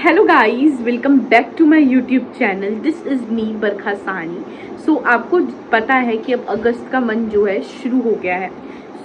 Hello guys, welcome back to my YouTube channel. This is me Barkha Sahni. So आपको पता है कि अब अगस्त का मंथ जो है शुरू हो गया है।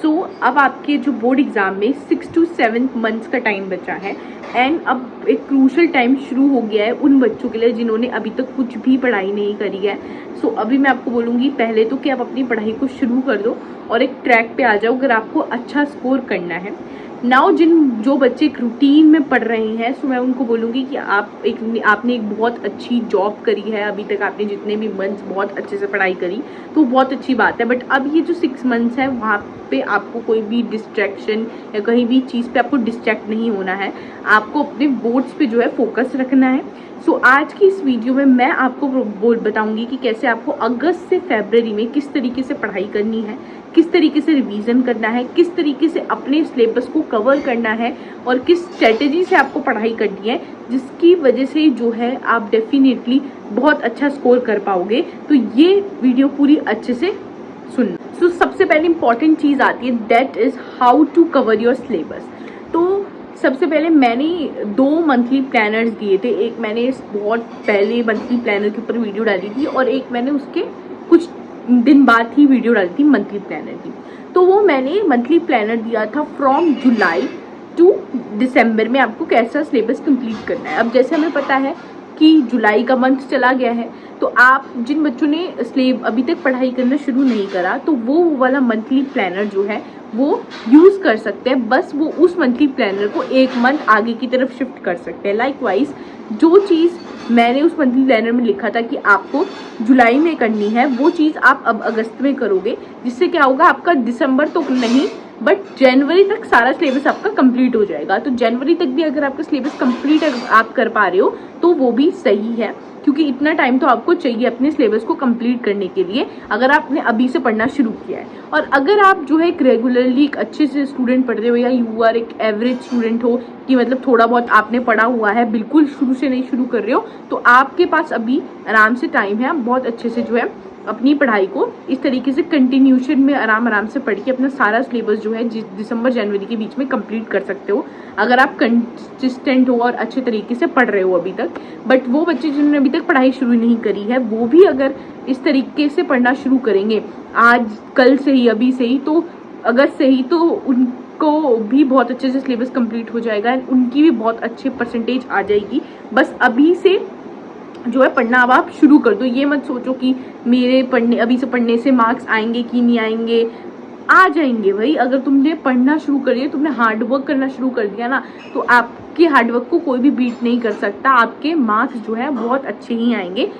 सो अब आपके जो बोर्ड एग्ज़ाम में 6 to 7 मंथ्स का टाइम बचा है एंड अब एक क्रूशल टाइम शुरू हो गया है उन बच्चों के लिए जिन्होंने अभी तक कुछ भी पढ़ाई नहीं करी है। सो अभी मैं आपको बोलूँगी पहले तो कि आप अपनी पढ़ाई को शुरू कर दो और एक ट्रैक पे आ जाओ अगर आपको अच्छा स्कोर करना है। नाउ जो बच्चे एक रूटीन में पढ़ रहे हैं, सो मैं उनको बोलूँगी कि आपने एक बहुत अच्छी जॉब करी है, अभी तक आपने जितने भी मंथ्स बहुत अच्छे से पढ़ाई करी तो बहुत अच्छी बात है। बट अब ये जो 6 मंथ्स है वहाँ पे आपको कोई भी डिस्ट्रैक्शन या कहीं भी चीज़ पे आपको डिस्ट्रैक्ट नहीं होना है। आपको अपने बोर्ड्स पे जो है फोकस रखना है। सो आज की इस वीडियो में मैं आपको बताऊंगी कि कैसे आपको अगस्त से फरवरी में किस तरीके से पढ़ाई करनी है, किस तरीके से रिवीजन करना है, किस तरीके से अपने सिलेबस को कवर करना है और किस स्ट्रेटेजी से आपको पढ़ाई करनी है जिसकी वजह से जो है आप डेफिनेटली बहुत अच्छा स्कोर कर पाओगे। तो ये वीडियो पूरी अच्छे से सुनना। सो सबसे पहले इंपॉर्टेंट चीज़ आती है, that is how to cover your syllabus. तो सबसे पहले मैंने 2 मंथली प्लानर्स दिए थे। एक मैंने बहुत पहले मंथली प्लानर के ऊपर वीडियो डाली थी और एक मैंने उसके कुछ दिन बाद ही वीडियो डाली थी मंथली प्लानर की। तो वो मैंने मंथली प्लानर दिया था फ्रॉम जुलाई टू दिसंबर में आपको कैसा सिलेबस कंप्लीट करना है। अब जैसे हमें पता है कि जुलाई का मंथ चला गया है, तो आप जिन बच्चों ने अभी तक पढ़ाई करना शुरू नहीं करा तो वो वाला मंथली प्लानर जो है वो यूज़ कर सकते हैं। बस वो उस मंथली प्लानर को 1 मंथ आगे की तरफ शिफ्ट कर सकते हैं। लाइकवाइज जो चीज़ मैंने उस मंथली प्लानर में लिखा था कि आपको जुलाई में करनी है वो चीज़ आप अब अगस्त में करोगे, जिससे क्या होगा आपका दिसंबर तो नहीं बट जनवरी तक सारा सिलेबस आपका कंप्लीट हो जाएगा। तो जनवरी तक भी अगर आपका सिलेबस कंप्लीट आप कर पा रहे हो तो वो भी सही है, क्योंकि इतना टाइम तो आपको चाहिए अपने सिलेबस को कंप्लीट करने के लिए अगर आपने अभी से पढ़ना शुरू किया है। और अगर आप जो है एक रेगुलरली एक अच्छे से स्टूडेंट पढ़ रहे हो या यू आर एक एवरेज स्टूडेंट हो कि मतलब थोड़ा बहुत आपने पढ़ा हुआ है, बिल्कुल शुरू से नहीं शुरू कर रहे हो, तो आपके पास अभी आराम से टाइम है। आप बहुत अच्छे से जो है अपनी पढ़ाई को इस तरीके से कंटिन्यूशन में आराम से पढ़ के अपना सारा सिलेबस जो है दिसंबर जनवरी के बीच में कंप्लीट कर सकते हो अगर आप कंसिस्टेंट हो और अच्छे तरीके से पढ़ रहे हो अभी तक। बट वो बच्चे जिन्होंने अभी तक पढ़ाई शुरू नहीं करी है वो भी अगर इस तरीके से पढ़ना शुरू करेंगे आज कल से ही, अभी से ही, तो अगस्त से ही, तो उनको भी बहुत अच्छे से सिलेबस कंप्लीट हो जाएगा, उनकी भी बहुत अच्छे परसेंटेज आ जाएगी। बस अभी से जो है पढ़ना अब आप शुरू कर दो। ये मत सोचो कि मेरे अभी से पढ़ने से मार्क्स आएंगे कि नहीं आएंगे, आ जाएंगे भाई। अगर तुमने पढ़ना शुरू कर दिया, तुमने हार्डवर्क करना शुरू कर दिया ना, तो आपके हार्डवर्क को कोई भी बीट नहीं कर सकता। आपके मार्क्स जो है बहुत अच्छे ही आएंगे।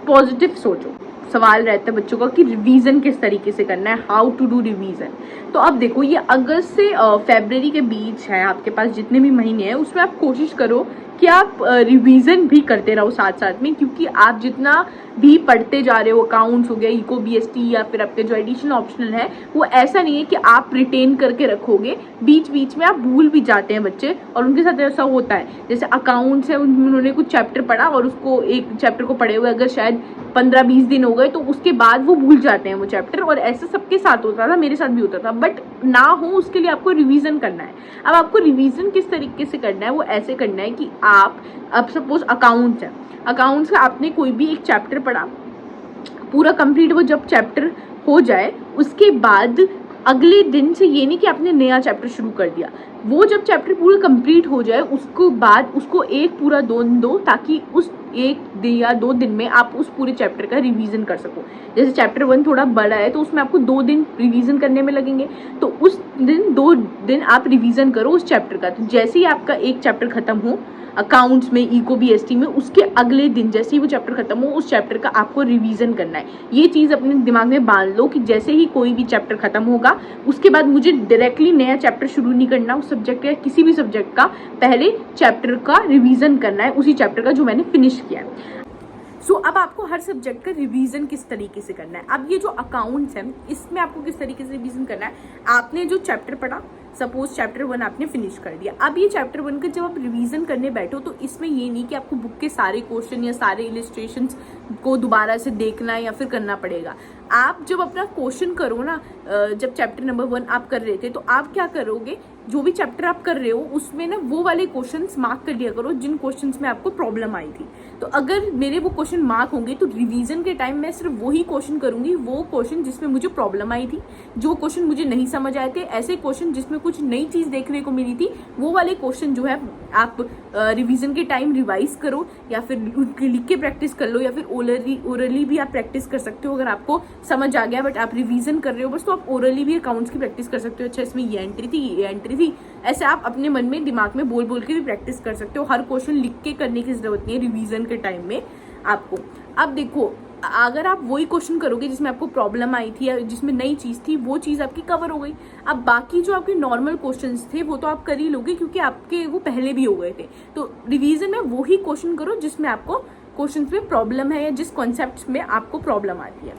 पॉजिटिव सोचो। सवाल रहता है बच्चों का कि रिवीजन किस तरीके से करना है, हाउ टू डू रिवीजन। तो अब देखो ये अगस्त से फरवरी के बीच है, आपके पास जितने भी महीने हैं उसमें आप कोशिश करो कि आप रिवीजन भी करते रहो साथ साथ में, क्योंकि आप जितना भी पढ़ते जा रहे हो, अकाउंट्स हो गया, इको बीएसटी या फिर आपके जो एडिशनल ऑप्शनल है, वो ऐसा नहीं है कि आप रिटेन करके रखोगे। बीच बीच में आप भूल भी जाते हैं बच्चे, और उनके साथ ऐसा होता है। जैसे अकाउंट्स है, उन्होंने कुछ चैप्टर पढ़ा और उसको एक चैप्टर को पढ़े हुए अगर शायद 15-20 दिन हो गए तो उसके बाद वो भूल जाते हैं वो चैप्टर, और ऐसा सबके साथ होता था, मेरे साथ भी होता था। बट ना हो उसके लिए आपको रिवीजन करना है। अब आपको रिवीजन किस तरीके से करना है, वो ऐसे करना है कि आप अब सपोज अकाउंट्स है, अकाउंट्स का आपने कोई भी एक चैप्टर पढ़ा पूरा कंप्लीट, वो जब चैप्टर हो जाए उसके बाद अगले दिन से, ये नहीं कि आपने नया चैप्टर शुरू कर दिया, वो जब चैप्टर पूरा कंप्लीट हो जाए उसको बाद उसको एक पूरा दिन दो, ताकि उस 1 दिन या 2 दिन में आप उस पूरे चैप्टर का रिवीजन कर सको। जैसे चैप्टर 1 थोड़ा बड़ा है तो उसमें आपको 2 दिन रिवीजन करने में लगेंगे, तो उस दिन 2 दिन आप रिवीजन करो उस चैप्टर का। तो जैसे ही आपका एक चैप्टर खत्म हो अकाउंट्स में, इको बीएसटी में, उसके अगले दिन जैसे ही वो चैप्टर खत्म हो उस चैप्टर का आपको रिवीजन करना है। ये चीज़ अपने दिमाग में बांध लो कि जैसे ही कोई भी चैप्टर खत्म होगा उसके बाद मुझे डायरेक्टली नया चैप्टर शुरू नहीं करना, उस सब्जेक्ट या किसी भी सब्जेक्ट का पहले चैप्टर का रिवीजन करना है, उसी चैप्टर का जो मैंने फिनिश किया है। सो अब आपको हर सब्जेक्ट का रिवीजन किस तरीके से करना है। अब ये जो अकाउंट्स है इसमें आपको किस तरीके से रिवीजन करना है। आपने जो चैप्टर पढ़ा, सपोज चैप्टर 1 आपने फिनिश कर दिया, अब ये चैप्टर 1 का जब आप रिवीजन करने बैठो तो इसमें ये नहीं कि आपको बुक के सारे क्वेश्चन या सारे इलिस्ट्रेशंस को दोबारा से देखना या फिर करना पड़ेगा। आप जब अपना क्वेश्चन करो ना, जब चैप्टर नंबर 1 आप कर रहे थे तो आप क्या करोगे जो भी चैप्टर आप कर रहे हो उसमें ना वो वाले क्वेश्चंस मार्क कर लिया करो जिन क्वेश्चंस में आपको प्रॉब्लम आई थी। तो अगर मेरे वो क्वेश्चन मार्क होंगे तो रिवीजन के टाइम मैं सिर्फ वही क्वेश्चन करूंगी, वो क्वेश्चन जिसमें मुझे प्रॉब्लम आई थी, जो क्वेश्चन मुझे नहीं समझ आए थे, ऐसे क्वेश्चन जिसमें कुछ नई चीज देखने को मिली थी, वो वाले क्वेश्चन जो है आप रिवीजन के टाइम रिवाइज करो या फिर लिख के प्रैक्टिस कर लो या फिर ओरली भी आप प्रैक्टिस कर सकते हो। अगर आपको समझ आ गया बट आप रिवीजन कर रहे हो बस, तो आप ओरली भी अकाउंट्स की प्रैक्टिस कर सकते हो। अच्छा इसमें ये एंट्री थी, ये एंट्री थी, ऐसे आप अपने मन में दिमाग में बोल बोल के भी प्रैक्टिस कर सकते हो। हर क्वेश्चन लिख के करने की जरूरत नहीं है रिवीजन के टाइम में आपको। अब देखो, अगर आप वही क्वेश्चन करोगे जिसमें आपको प्रॉब्लम आई थी या जिसमें नई चीज थी, वो चीज आपकी कवर हो गई। अब बाकी जो आपके नॉर्मल क्वेश्चंस थे वो तो आप कर ही लोगे क्योंकि आपके वो पहले भी हो गए थे। तो रिवीजन में वही क्वेश्चन करो जिसमें आपको क्वेश्चंस में प्रॉब्लम है या जिस कॉन्सेप्ट में आपको प्रॉब्लम आती है।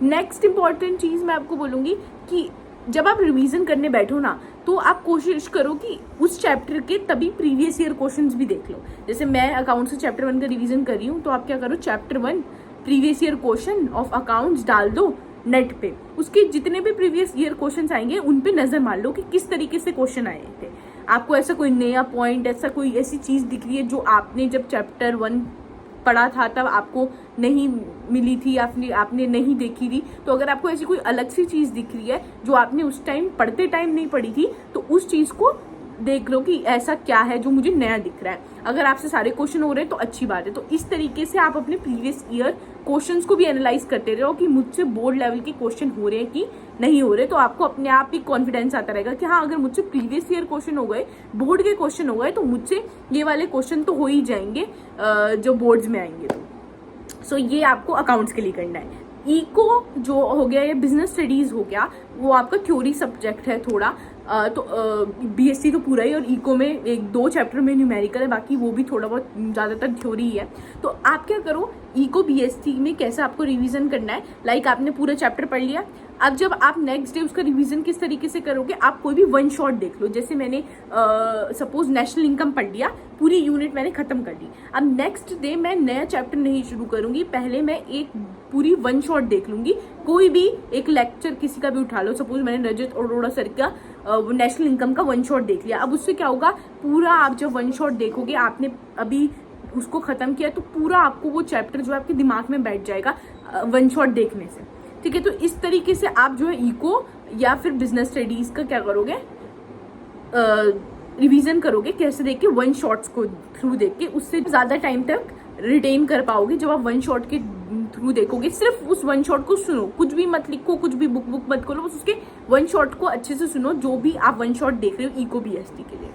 नेक्स्ट इंपॉर्टेंट चीज मैं आपको बोलूंगी कि जब आप रिवीजन करने बैठो ना, तो आप कोशिश करो कि उस चैप्टर के तभी प्रीवियस ईयर क्वेश्चंस भी देख लो। जैसे मैं अकाउंट्स से चैप्टर 1 का रिवीजन कर रही हूँ, तो आप क्या करो, chapter 1 previous year question of accounts डाल दो नेट पे, उसके जितने भी प्रीवियस ईयर क्वेश्चंस आएंगे उन पे नजर मार लो कि किस तरीके से क्वेश्चन आए थे। आपको ऐसा कोई नया पॉइंट, ऐसा कोई ऐसी चीज दिख रही है जो आपने जब चैप्टर 1 पढ़ा था तब आपको नहीं मिली थी या फिर आपने नहीं देखी थी। तो अगर आपको ऐसी कोई अलग सी चीज दिख रही है जो आपने उस टाइम पढ़ते टाइम नहीं पढ़ी थी, तो उस चीज को देख लो कि ऐसा क्या है जो मुझे नया दिख रहा है। अगर आपसे सारे क्वेश्चन हो रहे हैं तो अच्छी बात है। तो इस तरीके से आप अपने प्रीवियस ईयर क्वेश्चंस को भी एनालाइज करते रहो कि मुझसे बोर्ड लेवल के क्वेश्चन हो रहे हैं कि नहीं हो रहे। तो आपको अपने आप ही कॉन्फिडेंस आता रहेगा कि हाँ, अगर मुझसे प्रीवियस ईयर क्वेश्चन हो गए, बोर्ड के क्वेश्चन हो गए, तो मुझसे ये वाले क्वेश्चन तो हो ही जाएंगे जो बोर्ड्स में आएंगे। तो सो ये आपको अकाउंट्स के लिए करना है। इको जो हो गया, ये बिजनेस स्टडीज हो गया, वो आपका थ्योरी सब्जेक्ट है थोड़ा। तो बीएससी तो पूरा ही, और इको में 1-2 चैप्टर में न्यूमेरिकल है, बाकी वो भी थोड़ा बहुत ज़्यादातर थ्योरी ही है। तो आप क्या करो, इको बीएससी में कैसे आपको रिवीजन करना है। लाइक आपने पूरा चैप्टर पढ़ लिया, अब जब आप नेक्स्ट डे उसका रिवीजन किस तरीके से करोगे, आप कोई भी वन शॉट देख लो। जैसे मैंने सपोज नेशनल इनकम पढ़ लिया, पूरी यूनिट मैंने खत्म कर ली। अब नेक्स्ट डे मैं नया चैप्टर नहीं शुरू करूंगी, पहले मैं एक पूरी वन शॉट देख लूंगी। कोई भी एक लेक्चर किसी का भी उठा लो, सपोज मैंने रजत अरोड़ा सर का नेशनल इनकम का वन शॉट देख लिया। अब उससे क्या होगा, पूरा आप जब वन शॉट देखोगे, आपने अभी उसको खत्म किया, तो पूरा आपको वो चैप्टर जो है आपके दिमाग में बैठ जाएगा वन शॉट देखने से। ठीक है, तो इस तरीके से आप जो है इको या फिर बिजनेस स्टडीज का क्या करोगे, रिवीजन करोगे कैसे देख के, वन शॉट्स को थ्रू देख के। उससे ज्यादा टाइम तक रिटेन कर पाओगे जब आप वन शॉट के थ्रू देखोगे। सिर्फ उस वन शॉट को सुनो, कुछ भी मत लिखो, कुछ भी बुक मत खोलो, बस उसके वन शॉट को अच्छे से सुनो, जो भी आप वन शॉट देख रहे हो इको बीएसटी के लिए।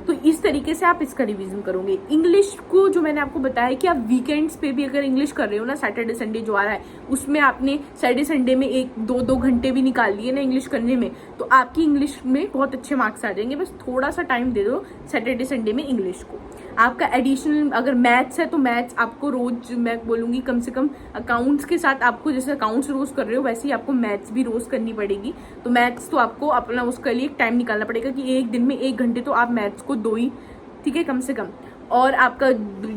तो इस तरीके से आप इसका रिवीजन करोगे। इंग्लिश को जो मैंने आपको बताया कि आप वीकेंड्स पे भी अगर इंग्लिश कर रहे हो ना, सैटरडे संडे जो आ रहा है, उसमें आपने सैटरडे संडे में 1-2 घंटे भी निकाल लिए ना इंग्लिश करने में, तो आपकी इंग्लिश में बहुत अच्छे मार्क्स आ जाएंगे। बस थोड़ा सा टाइम दे दो सैटरडे संडे में इंग्लिश को। आपका एडिशनल अगर मैथ्स है तो मैथ्स आपको रोज, मैं बोलूंगी कम से कम अकाउंट्स के साथ, आपको जैसे अकाउंट्स रोज कर रहे हो वैसे ही आपको मैथ्स भी रोज करनी पड़ेगी। तो मैथ्स तो आपको अपना उसके लिए टाइम निकालना पड़ेगा कि एक दिन में 1 घंटे तो आप मैथ्स को दो ही, ठीक है, कम से कम। और आपका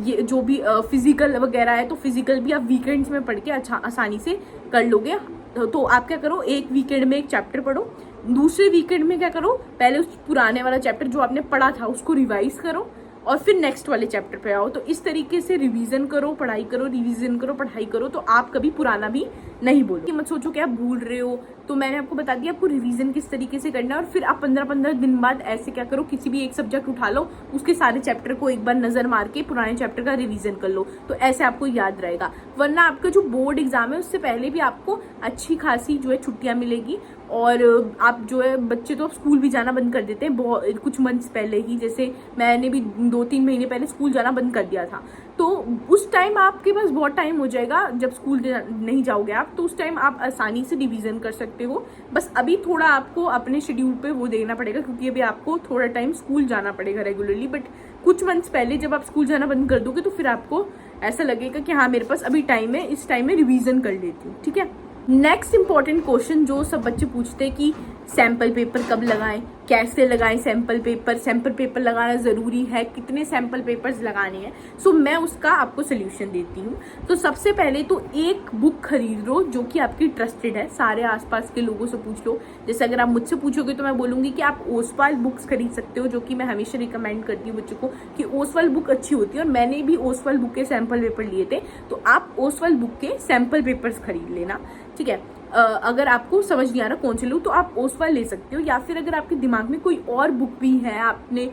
ये जो भी फिजिकल वगैरह है, तो फिजिकल भी आप वीकेंड्स में पढ़ के अच्छा आसानी से कर लोगे। तो आप क्या करो, एक वीकेंड में एक चैप्टर पढ़ो, दूसरे वीकेंड में क्या करो, पहले उस पुराने वाला चैप्टर जो आपने पढ़ा था उसको रिवाइज करो और फिर नेक्स्ट वाले चैप्टर पे आओ। तो इस तरीके से रिवीजन करो, पढ़ाई करो, रिवीजन करो, पढ़ाई करो, तो आप कभी पुराना भी नहीं बोलो। मत सोचो कि आप भूल रहे हो। तो मैंने आपको बता दिया आपको रिवीजन किस तरीके से करना है। और फिर आप 15-15 दिन बाद ऐसे क्या करो, किसी भी एक सब्जेक्ट उठा लो, उसके सारे चैप्टर को एक बार नजर मार के पुराने चैप्टर का रिवीजन कर लो, तो ऐसे आपको याद रहेगा। वरना आपका जो बोर्ड एग्जाम है उससे पहले भी आपको अच्छी खासी जो है छुट्टियां मिलेगी। और आप जो है, बच्चे तो अब स्कूल भी जाना बंद कर देते हैं बहुत कुछ मंथ्स पहले ही। जैसे मैंने भी 2-3 महीने पहले स्कूल जाना बंद कर दिया था। तो उस टाइम आपके पास बहुत टाइम हो जाएगा, जब स्कूल नहीं जाओगे आप, तो उस टाइम आप आसानी से रिवीजन कर सकते हो। बस अभी थोड़ा आपको अपने शेड्यूल पे वो देखना पड़ेगा, क्योंकि अभी आपको थोड़ा टाइम स्कूल जाना पड़ेगा रेगुलरली। बट कुछ मंथ्स पहले जब आप स्कूल जाना बंद कर दोगे, तो फिर आपको ऐसा लगेगा कि हाँ, मेरे पास अभी टाइम है, इस टाइम में रिवीजन कर लेती हूँ। ठीक है, नेक्स्ट इंपॉर्टेंट क्वेश्चन जो सब बच्चे पूछते हैं कि सैम्पल पेपर कब लगाएं, कैसे लगाएं सैम्पल पेपर लगाना ज़रूरी है, कितने सैम्पल पेपर्स लगाने हैं। सो मैं उसका आपको सोल्यूशन देती हूँ। तो सबसे पहले तो एक बुक खरीद लो जो कि आपकी ट्रस्टेड है, सारे आसपास के लोगों से पूछ लो। जैसे अगर आप मुझसे पूछोगे तो मैं बोलूँगी कि आप ओसवाल बुक्स खरीद सकते हो, जो कि मैं हमेशा रिकमेंड करती हूँ बच्चों को कि ओसवाल बुक अच्छी होती है, और मैंने भी ओसवाल बुक के सैम्पल पेपर लिए थे। तो आप ओसवाल बुक के सैम्पल पेपर्स खरीद लेना, ठीक है। अगर आपको समझ नहीं आ रहा कौन से लो तो आप ओसवाल ले सकते हो, या फिर अगर आपके दिमाग में कोई और बुक भी है, आपने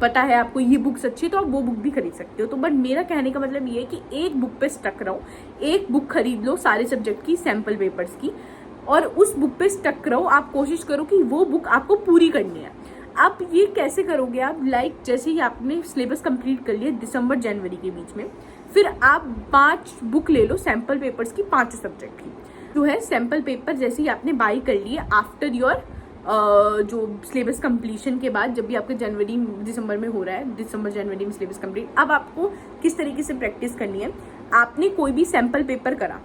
पता है आपको ये बुक्स अच्छी, तो आप वो बुक भी खरीद सकते हो। तो बट मेरा कहने का मतलब ये है कि एक बुक पे स्टक रहो, एक बुक खरीद लो सारे सब्जेक्ट की सैम्पल पेपर्स की, और उस बुक पे स्टक रहो। आप कोशिश करो कि वो बुक आपको पूरी करनी है। आप ये कैसे करोगे, आप जैसे ही आपने सिलेबस कंप्लीट कर लिया दिसंबर जनवरी के बीच में, फिर आप 5 बुक ले लो सैम्पल पेपर्स की, 5 सब्जेक्ट की जो है सैम्पल पेपर। जैसे ही आपने बाई कर लिए आफ्टर योर जो सिलेबस कंप्लीशन के बाद, जब भी आपके जनवरी दिसंबर में हो रहा है, दिसंबर जनवरी में सिलेबस कंप्लीट, अब आपको किस तरीके से प्रैक्टिस करनी है। आपने कोई भी सैम्पल पेपर करा,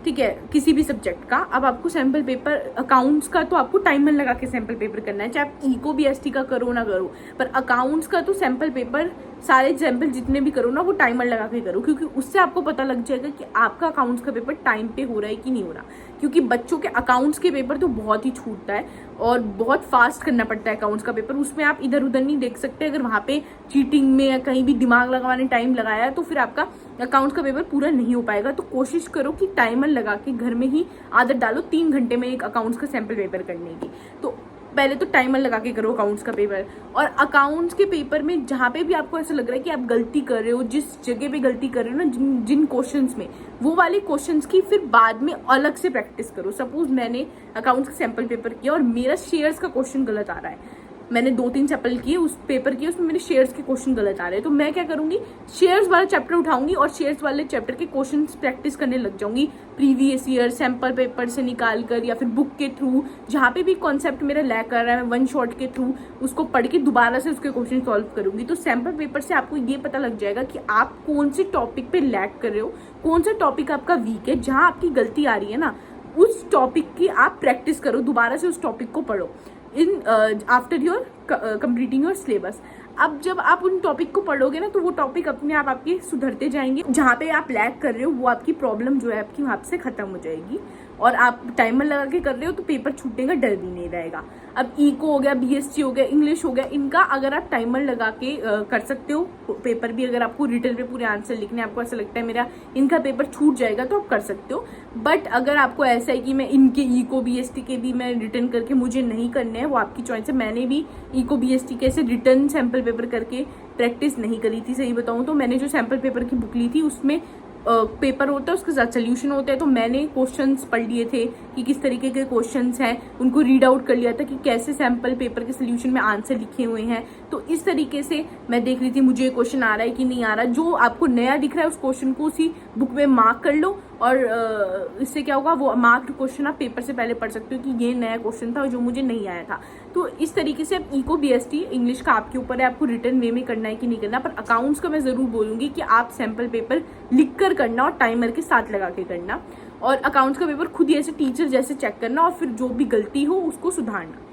ठीक है, किसी भी सब्जेक्ट का, अब आपको सैम्पल पेपर अकाउंट्स का तो आपको टाइमर लगा के सैम्पल पेपर करना है, चाहे आप इको बीएसटी का करो ना करो, पर अकाउंट्स का तो सैम्पल पेपर सारे सैम्पल जितने भी करो ना वो टाइमर लगा के करो, क्योंकि उससे आपको पता लग जाएगा कि आपका अकाउंट्स का पेपर टाइम पे हो रहा है कि नहीं हो रहा। क्योंकि बच्चों के अकाउंट्स के पेपर तो बहुत ही छूटता है और बहुत फास्ट करना पड़ता है अकाउंट्स का पेपर, उसमें आप इधर उधर नहीं देख सकते। अगर वहाँ पे चीटिंग में या कहीं भी दिमाग लगाने टाइम लगाया तो फिर आपका अकाउंट्स का पेपर पूरा नहीं हो पाएगा। तो कोशिश करो कि टाइमर लगा के घर में ही आदत डालो 3 घंटे में एक अकाउंट्स का सैम्पल पेपर करने की। तो पहले तो टाइमर लगा के करो अकाउंट्स का पेपर। और अकाउंट्स के पेपर में जहाँ पे भी आपको ऐसा लग रहा है कि आप गलती कर रहे हो, जिस जगह पे गलती कर रहे हो ना, जिन क्वेश्चंस में, वो वाले क्वेश्चंस की फिर बाद में अलग से प्रैक्टिस करो। सपोज मैंने अकाउंट्स का सैम्पल पेपर किया और मेरा शेयर्स का क्वेश्चन गलत आ रहा है, मैंने 2-3 सैम्पल किए, उस पेपर किए, उसमें मेरे शेयर्स के क्वेश्चन गलत आ रहे हैं, तो मैं क्या करूंगी, शेयर्स वाला चैप्टर उठाऊंगी और शेयर्स वाले चैप्टर के क्वेश्चन प्रैक्टिस करने लग जाऊंगी, प्रीवियस ईयर सैम्पल पेपर से निकाल कर या फिर बुक के थ्रू, जहाँ पे भी कॉन्सेप्ट मेरा लैक कर रहा है, मैं वन शॉट के थ्रू उसको पढ़ के दोबारा से उसके क्वेश्चन सॉल्व करूंगी। तो सैम्पल पेपर से आपको ये पता लग जाएगा कि आप कौन से टॉपिक पे लैक कर रहे हो, कौन सा टॉपिक आपका वीक है, जहाँ आपकी गलती आ रही है ना, उस टॉपिक की आप प्रैक्टिस करो, दोबारा से उस टॉपिक को पढ़ो in after your completing your syllabus. अब जब आप उन टॉपिक को पढ़ोगे ना तो वो टॉपिक अपने आप आपके सुधरते जाएंगे, जहाँ पे आप लैग कर रहे हो वो आपकी प्रॉब्लम जो है आपकी वहाँ से खत्म हो जाएगी, और आप टाइमर लगा के कर रहे हो तो पेपर छूटने का डर भी नहीं रहेगा। अब इको हो गया, बीएसटी हो गया, इंग्लिश हो गया, इनका अगर आप टाइमर लगा के कर सकते हो पेपर भी, अगर आपको रिटन पे पूरे आंसर लिखने, आपको ऐसा लगता है मेरा इनका पेपर छूट जाएगा तो आप कर सकते हो। बट अगर आपको ऐसा है कि मैं इनके इको बीएसटी के भी मैं रिटर्न करके मुझे नहीं करने हैं, वो आपकी चॉइस है। मैंने भी इको बीएसटी के ऐसे रिटर्न सैम्पल पेपर करके प्रैक्टिस नहीं करी थी, सही बताऊं तो। मैंने जो सैम्पल पेपर की बुक ली थी उसमें पेपर होता है, उसके साथ सोल्यूशन होता है, तो मैंने क्वेश्चंस पढ़ लिए थे कि किस तरीके के क्वेश्चंस हैं, उनको रीड आउट कर लिया था कि कैसे सैम्पल पेपर के सोल्यूशन में आंसर लिखे हुए हैं। तो इस तरीके से मैं देख रही थी मुझे क्वेश्चन आ रहा है कि नहीं आ रहा। जो आपको नया दिख रहा है उस क्वेश्चन को उसी बुक में मार्क कर लो, और इससे क्या होगा, वो मार्क्ड क्वेश्चन आप पेपर से पहले पढ़ सकते हो कि ये नया क्वेश्चन था जो मुझे नहीं आया था। तो इस तरीके से आप इको बीएसटी इंग्लिश का आपके ऊपर है, आपको रिटर्न वे में करना है कि नहीं करना। पर अकाउंट्स का मैं जरूर बोलूंगी कि आप सैम्पल पेपर लिख कर करना और टाइमर के साथ लगा के करना, और अकाउंट्स का पेपर खुद ही ऐसे टीचर जैसे चेक करना, और फिर जो भी गलती हो उसको सुधारना।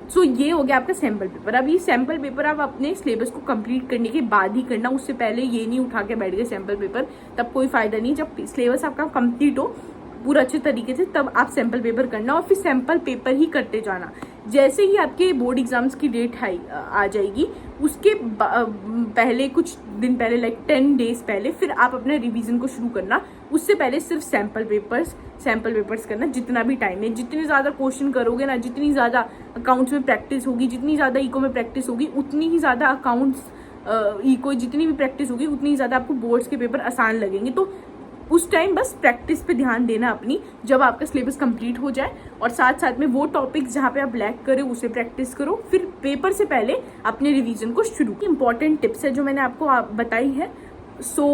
सो ये हो गया आपका सैम्पल पेपर। अब ये सैम्पल पेपर आप अपने सिलेबस को कंप्लीट करने के बाद ही करना, उससे पहले ये नहीं उठा के बैठ गए सैम्पल पेपर, तब कोई फायदा नहीं। जब सिलेबस आपका कंप्लीट हो पूरा अच्छे तरीके से, तब आप सैम्पल पेपर करना, और फिर सैम्पल पेपर ही करते जाना। जैसे ही आपके बोर्ड एग्जाम्स की डेट आ जाएगी, उसके पहले कुछ दिन पहले, लाइक 10 डेज पहले, फिर आप अपना रिवीजन को शुरू करना। उससे पहले सिर्फ सैम्पल पेपर्स करना जितना भी टाइम है। जितने ज़्यादा क्वेश्चन करोगे ना, जितनी ज़्यादा अकाउंट्स में प्रैक्टिस होगी, जितनी ज़्यादा इको में प्रैक्टिस होगी, उतनी ही ज़्यादा अकाउंट्स इको जितनी भी प्रैक्टिस होगी उतनी ही ज़्यादा आपको बोर्ड्स के पेपर आसान लगेंगे। तो उस टाइम बस प्रैक्टिस पे ध्यान देना अपनी, जब आपका सिलेबस कंप्लीट हो जाए, और साथ साथ में वो टॉपिक्स जहाँ पे आप लैक करो उसे प्रैक्टिस करो, फिर पेपर से पहले अपने रिवीजन को शुरू। इंपॉर्टेंट टिप्स है जो मैंने आपको बताई है। सो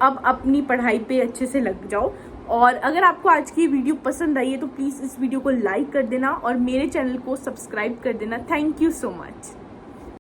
अब अपनी पढ़ाई पे अच्छे से लग जाओ, और अगर आपको आज की वीडियो पसंद आई है तो प्लीज़ इस वीडियो को लाइक कर देना और मेरे चैनल को सब्सक्राइब कर देना। Thank you so much.